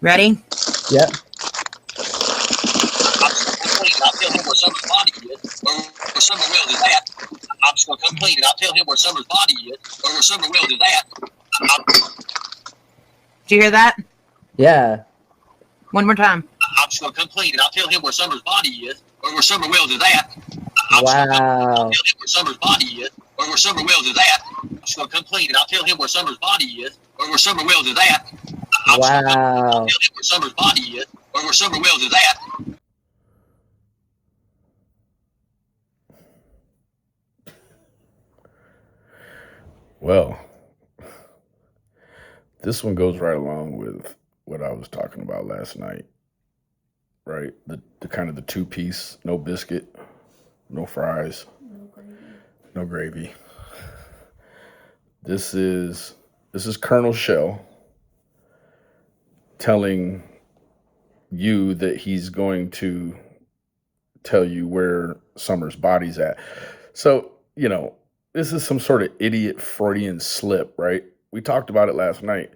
Ready? Yeah. I'm just gonna come clean and I'll tell him where Summer's body is, or where Summer Wells is at. I'm just gonna come clean and I'll tell him where Summer's body is, or where Summer Wells is at. Did you hear that? Yeah. One more time. I'm just gonna come clean and I'll tell him where Summer's body is, or where Summer Wells is at. Wow. I'll tell him where Summer's body is, or where Summer Wells is at. I'm just gonna come clean and I'll tell him where Summer's body is, or where Summer Wells is at. I'll Wow. tell him where Summer's body is, or where Summer Wells is at. Well, this one goes right along with what I was talking about last night, right? The kind of the two piece, no biscuit, no fries, no gravy. This is Colonel Shell telling you that he's going to tell you where Summer's body's at. So, this is some sort of idiot Freudian slip, right? We talked about it last night.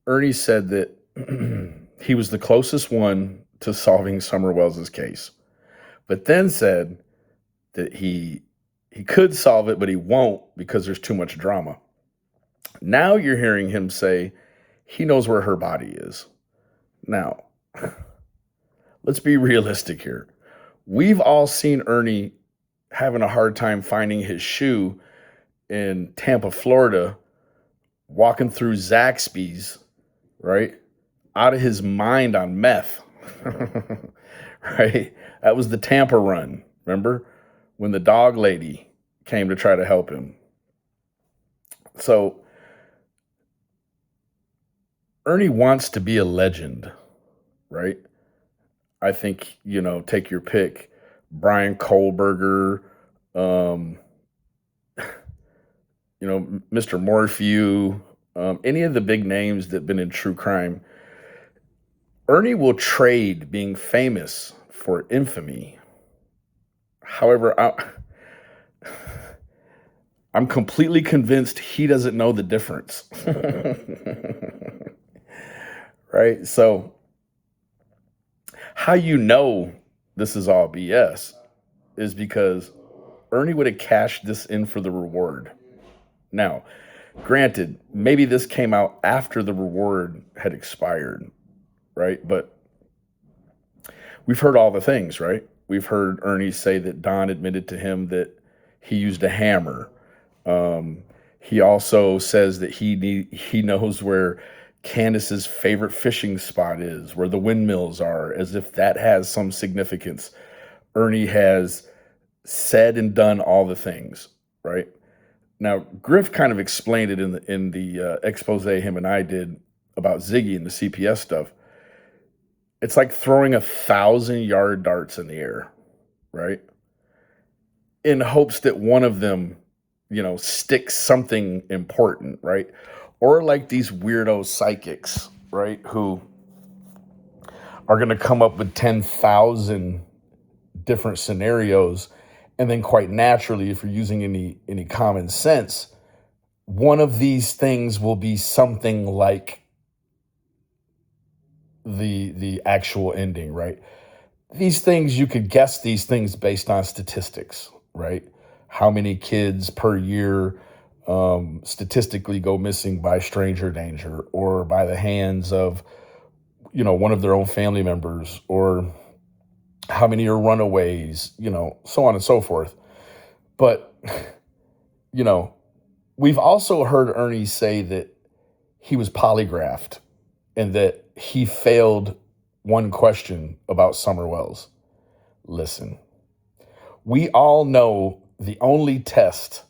Ernie said that he was the closest one to solving Summer Wells's case, but then said that he could solve it, but he won't because there's too much drama. Now you're hearing him say he knows where her body is. Now, let's be realistic here. We've all seen Ernie having a hard time finding his shoe in Tampa, Florida, walking through Zaxby's, right? Out of his mind on meth, right? That was the Tampa run, remember? When the dog lady came to try to help him. So, Ernie wants to be a legend, right? I think, take your pick. Brian Kohlberger, Mr. Morphew, any of the big names that have been in true crime. Ernie will trade being famous for infamy. However, I'm completely convinced he doesn't know the difference. Right? So, how this is all BS is because Ernie would have cashed this in for the reward. Now, granted, maybe this came out after the reward had expired, right? But we've heard all the things, right? We've heard Ernie say that Don admitted to him that he used a hammer. He also says that he knows where Candace's favorite fishing spot is, where the windmills are, as if that has some significance. Ernie has said and done all the things, right? Now, Griff kind of explained it in the expose him and I did about Ziggy and the CPS stuff. It's like throwing 1,000-yard darts in the air, right? In hopes that one of them, sticks something important, right? Or like these weirdo psychics, right? Who are going to come up with 10,000 different scenarios. And then quite naturally, if you're using any common sense, one of these things will be something like the actual ending, right? These things, you could guess these things based on statistics, right? How many kids per year statistically go missing by stranger danger or by the hands of, one of their own family members, or how many are runaways, so on and so forth. But, we've also heard Ernie say that he was polygraphed and that he failed one question about Summer Wells. Listen, we all know the only test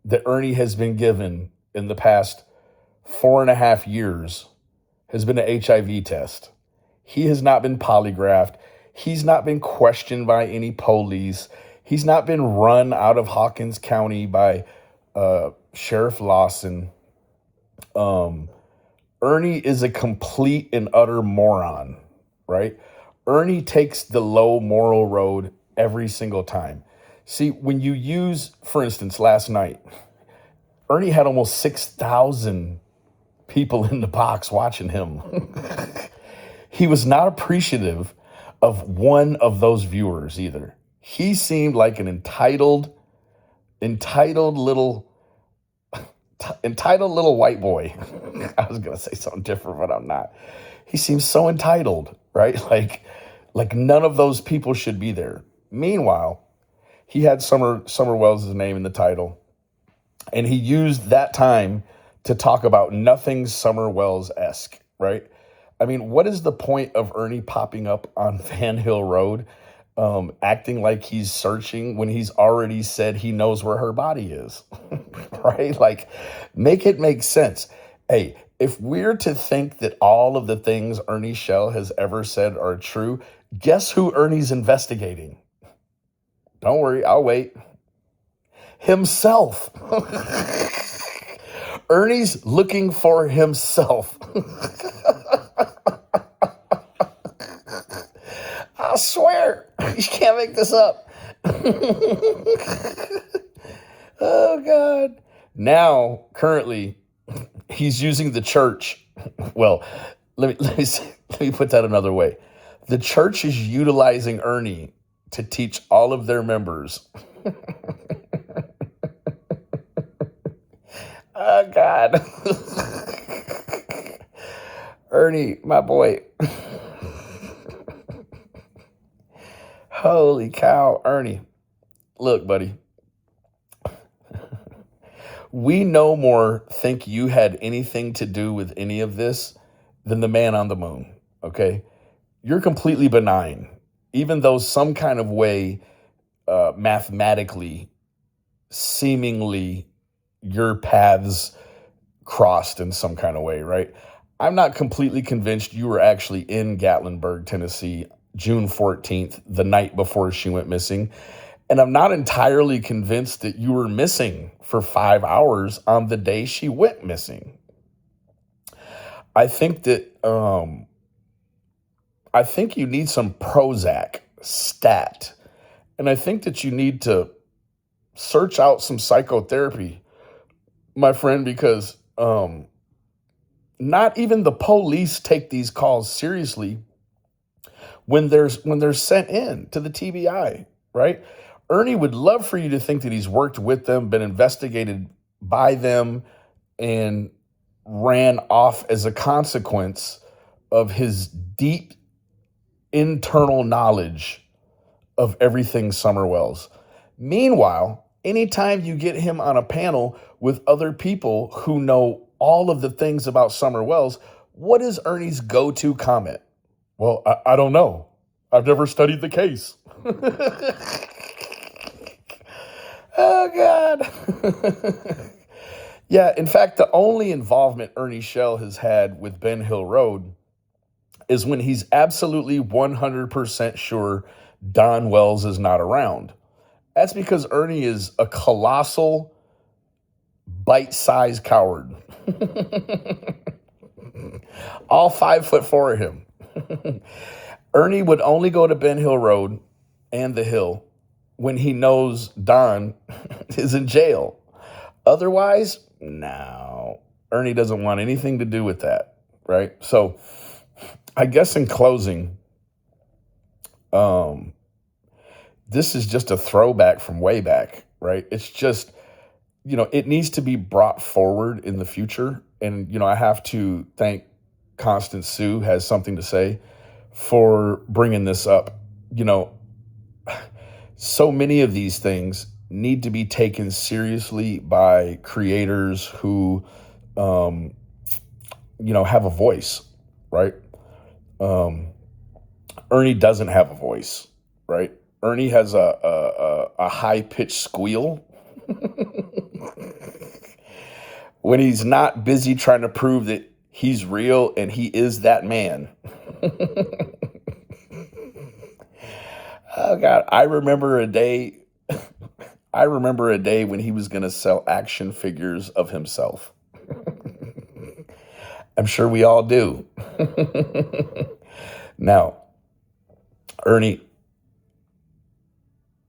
that Ernie has been given in the past 4.5 years has been an HIV test. He has not been polygraphed. He's not been questioned by any police. He's not been run out of Hawkins County by Sheriff Lawson. Ernie is a complete and utter moron, right? Ernie takes the low moral road every single time. See, when you use, for instance, last night, Ernie had almost 6,000 people in the box watching him. He was not appreciative of one of those viewers either. He seemed like an entitled little white boy. I was gonna say something different, but I'm not. He seems so entitled, right? Like none of those people should be there. Meanwhile, he had Summer Wells' name in the title, and he used that time to talk about nothing Summer Wells-esque, right? I mean, what is the point of Ernie popping up on Van Hill Road, acting like he's searching when he's already said he knows where her body is, right? Like, make it make sense. Hey, if we're to think that all of the things Ernie Shell has ever said are true, guess who Ernie's investigating? Don't worry, I'll wait. Himself. Ernie's looking for himself. I swear, you can't make this up. Oh, God. Now, currently, he's using the church. Well, let me put that another way. The church is utilizing Ernie to teach all of their members. Oh, God. Ernie, my boy. Holy cow, Ernie. Look, buddy. We no more think you had anything to do with any of this than the man on the moon, okay? You're completely benign, even though some kind of way, mathematically, seemingly, your paths crossed in some kind of way, right? I'm not completely convinced you were actually in Gatlinburg, Tennessee, June 14th, the night before she went missing. And I'm not entirely convinced that you were missing for 5 hours on the day she went missing. I think you need some Prozac stat. And I think that you need to search out some psychotherapy, my friend, because not even the police take these calls seriously when they're sent in to the TBI, right? Ernie would love for you to think that he's worked with them, been investigated by them, and ran off as a consequence of his deep internal knowledge of everything Summer Wells. Meanwhile, anytime you get him on a panel with other people who know all of the things about Summer Wells, what is Ernie's go-to comment? Well, I don't know. I've never studied the case. Oh, God. Yeah, in fact, the only involvement Ernie Shell has had with Ben Hill Road is when he's absolutely 100% sure Don Wells is not around. That's because Ernie is a colossal, bite-sized coward. All 5'4" of him. Ernie would only go to Ben Hill Road and the Hill when he knows Don is in jail. Otherwise, no. Ernie doesn't want anything to do with that, right? So I guess in closing, this is just a throwback from way back, right? It's just, it needs to be brought forward in the future. And, I have to thank Constance Sue has something to say for bringing this up. So many of these things need to be taken seriously by creators who, have a voice, right? Ernie doesn't have a voice, right? Ernie has a high-pitched squeal when he's not busy trying to prove that he's real and he is that man. Oh, God, I remember a day when he was going to sell action figures of himself. I'm sure we all do. Now, Ernie,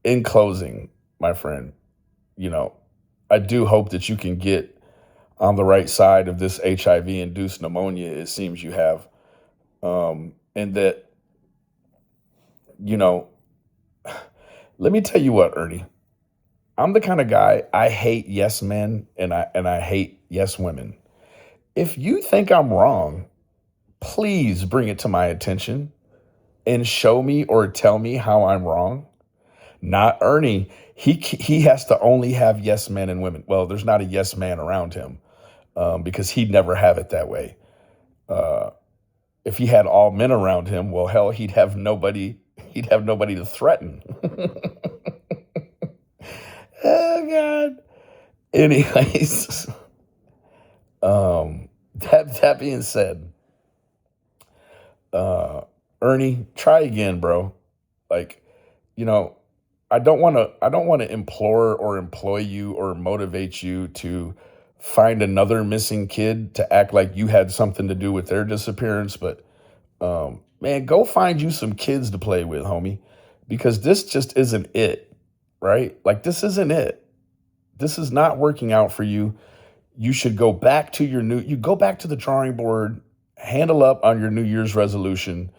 in closing, my friend, I do hope that you can get on the right side of this HIV-induced pneumonia it seems you have. And that, you know, let me tell you what, Ernie, I'm the kind of guy, I hate yes men and I hate yes women. If you think I'm wrong, please bring it to my attention and show me or tell me how I'm wrong. Not Ernie. He has to only have yes men and women. Well, there's not a yes man around him because he'd never have it that way. If he had all men around him, well, hell, he'd have nobody. He'd have nobody to threaten. Oh God. Anyways, that being said, Ernie, try again, bro. Like, you know, I don't want to implore or employ you or motivate you to find another missing kid to act like you had something to do with their disappearance, but man, go find you some kids to play with, homie, because this just isn't it, right? Like this isn't it. This is not working out for you. You should go back to you go back to the drawing board, handle up on your New Year's resolution,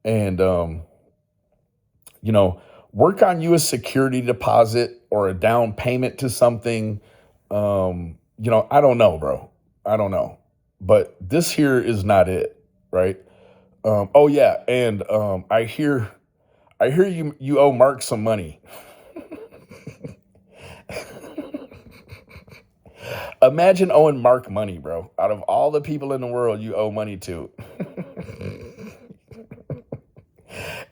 and you know, work on you a security deposit or a down payment to something. You know, I don't know, bro. I don't know. But this here is not it, right? Oh yeah, and I hear you owe Mark some money. Imagine owing Mark money, bro. Out of all the people in the world you owe money to.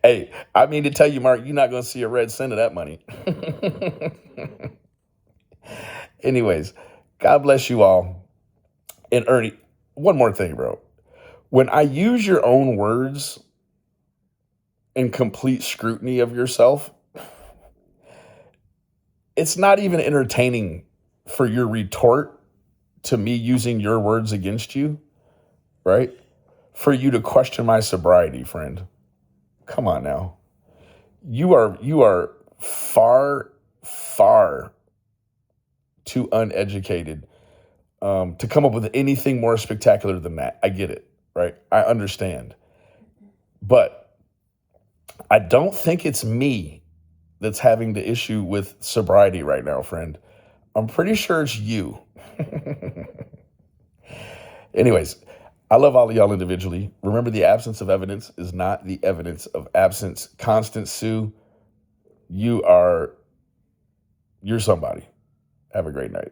Hey, I mean to tell you, Mark, you're not going to see a red cent of that money. Anyways, God bless you all. And Ernie, one more thing, bro. When I use your own words in complete scrutiny of yourself, it's not even entertaining for your retort to me using your words against you, right? For you to question my sobriety, friend. Come on now. You are far, far too uneducated to come up with anything more spectacular than that. I get it, right? I understand. But I don't think it's me that's having the issue with sobriety right now, friend. I'm pretty sure it's you. Anyways, I love all of y'all individually. Remember, the absence of evidence is not the evidence of absence. Constance Sue, you're somebody. Have a great night.